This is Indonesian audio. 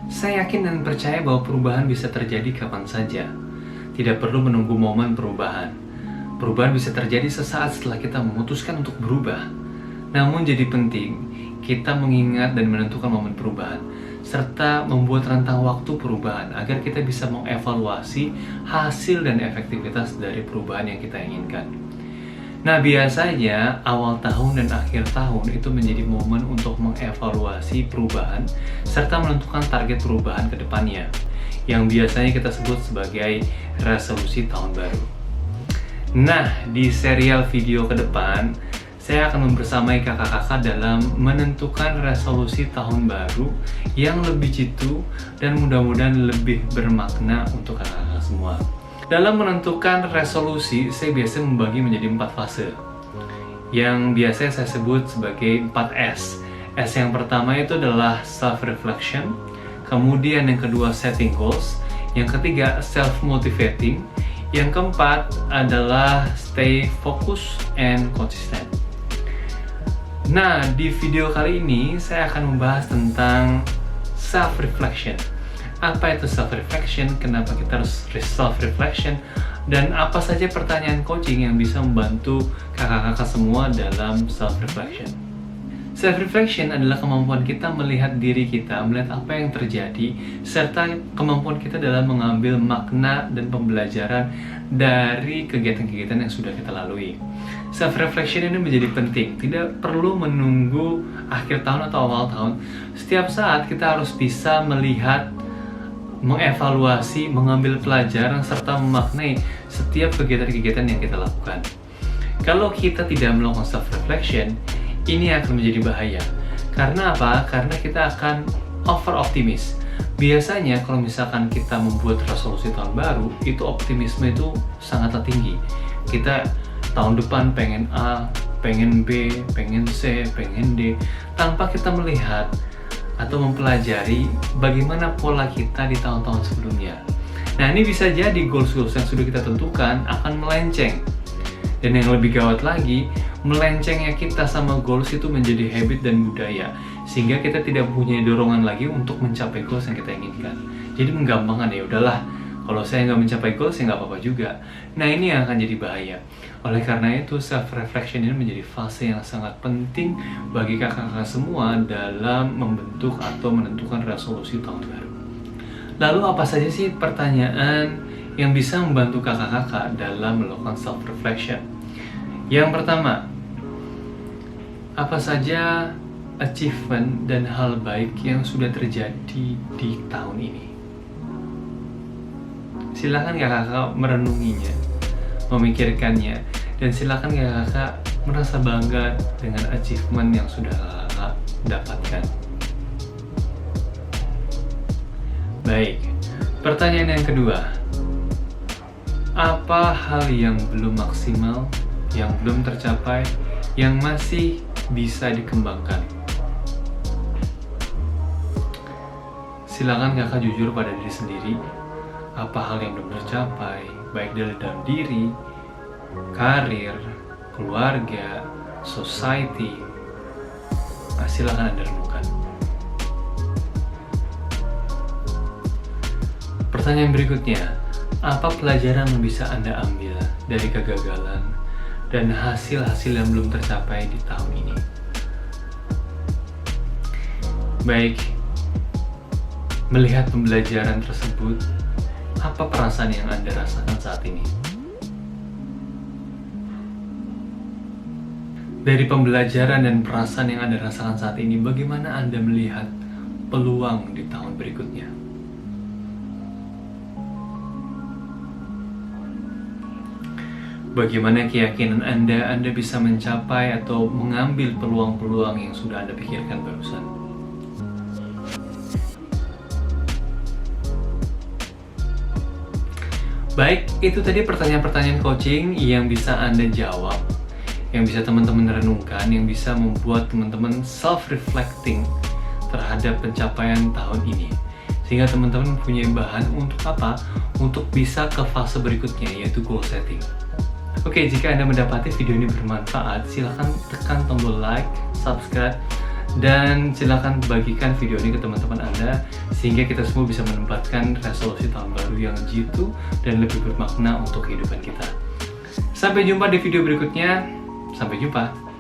Saya yakin dan percaya bahwa perubahan bisa terjadi kapan saja. Tidak perlu menunggu momen perubahan. Perubahan bisa terjadi sesaat setelah kita memutuskan untuk berubah. Namun jadi penting kita mengingat dan menentukan momen perubahan, serta membuat rentang waktu perubahan agar kita bisa mengevaluasi hasil dan efektivitas dari perubahan yang kita inginkan. Nah, biasanya awal tahun dan akhir tahun itu menjadi momen untuk mengevaluasi perubahan serta menentukan target perubahan ke depannya, yang biasanya kita sebut sebagai resolusi tahun baru. Nah, di serial video ke depan, saya akan membersamai kakak-kakak dalam menentukan resolusi tahun baru yang lebih jitu dan mudah-mudahan lebih bermakna untuk kakak-kakak semua. Dalam menentukan resolusi, saya biasa membagi menjadi 4 fase yang biasanya saya sebut sebagai 4S. S yang pertama itu adalah self-reflection, kemudian yang kedua setting goals, yang ketiga self-motivating, yang keempat adalah stay focused and consistent. Nah, di video kali ini saya akan membahas tentang self-reflection. Apa itu self-reflection, kenapa kita harus self-reflection, dan apa saja pertanyaan coaching yang bisa membantu kakak-kakak semua dalam self-reflection. Self-reflection adalah kemampuan kita melihat diri kita, melihat apa yang terjadi, serta kemampuan kita dalam mengambil makna dan pembelajaran dari kegiatan-kegiatan yang sudah kita lalui. Self-reflection ini menjadi penting, tidak perlu menunggu akhir tahun atau awal tahun. Setiap saat kita harus bisa melihat, mengevaluasi, mengambil pelajaran, serta memaknai setiap kegiatan-kegiatan yang kita lakukan. Kalau kita tidak melakukan self-reflection, ini akan menjadi bahaya. Karena apa? Karena kita akan over-optimis. Biasanya kalau misalkan kita membuat resolusi tahun baru, itu optimisme itu sangatlah tinggi. Kita tahun depan pengen A, pengen B, pengen C, pengen D, tanpa kita melihat atau mempelajari bagaimana pola kita di tahun-tahun sebelumnya. Nah, ini bisa jadi goals-goals yang sudah kita tentukan akan melenceng. Dan yang lebih gawat lagi, melencengnya kita sama goals itu menjadi habit dan budaya, sehingga kita tidak punya dorongan lagi untuk mencapai goals yang kita inginkan. Jadi menggampangkan, ya udahlah, kalau saya nggak mencapai goals, ya nggak apa-apa juga. Nah, ini yang akan jadi bahaya. Oleh karena itu, self-reflection ini menjadi fase yang sangat penting bagi kakak-kakak semua dalam membentuk atau menentukan resolusi tahun baru. Lalu apa saja sih pertanyaan yang bisa membantu kakak-kakak dalam melakukan self-reflection? Yang pertama, apa saja achievement dan hal baik yang sudah terjadi di tahun ini? Silakan kakak-kakak merenunginya, memikirkannya, dan silakan kakak-kakak merasa bangga dengan achievement yang sudah kakak dapatkan. Baik, pertanyaan yang kedua, apa hal yang belum maksimal, yang belum tercapai, yang masih bisa dikembangkan? Silakan kakak jujur pada diri sendiri. Apa hal yang belum tercapai, baik dari dalam diri, karir, keluarga, society. Nah, silakan Anda renungkan. Pertanyaan berikutnya, apa pelajaran yang bisa Anda ambil dari kegagalan dan hasil-hasil yang belum tercapai di tahun ini? Baik, melihat pembelajaran tersebut, apa perasaan yang Anda rasakan saat ini? Dari pembelajaran dan perasaan yang Anda rasakan saat ini, bagaimana Anda melihat peluang di tahun berikutnya? Bagaimana keyakinan Anda bisa mencapai atau mengambil peluang-peluang yang sudah Anda pikirkan barusan? Baik, itu tadi pertanyaan-pertanyaan coaching yang bisa Anda jawab, yang bisa teman-teman renungkan, yang bisa membuat teman-teman self-reflecting terhadap pencapaian tahun ini. Sehingga teman-teman punya bahan untuk apa? Untuk bisa ke fase berikutnya, yaitu goal setting. Oke, jika Anda mendapati video ini bermanfaat, silahkan tekan tombol like, subscribe, Dan silakan bagikan video ini ke teman-teman Anda sehingga kita semua bisa menempatkan resolusi tahun baru yang jitu dan lebih bermakna untuk kehidupan kita. Sampai jumpa di video berikutnya. Sampai jumpa.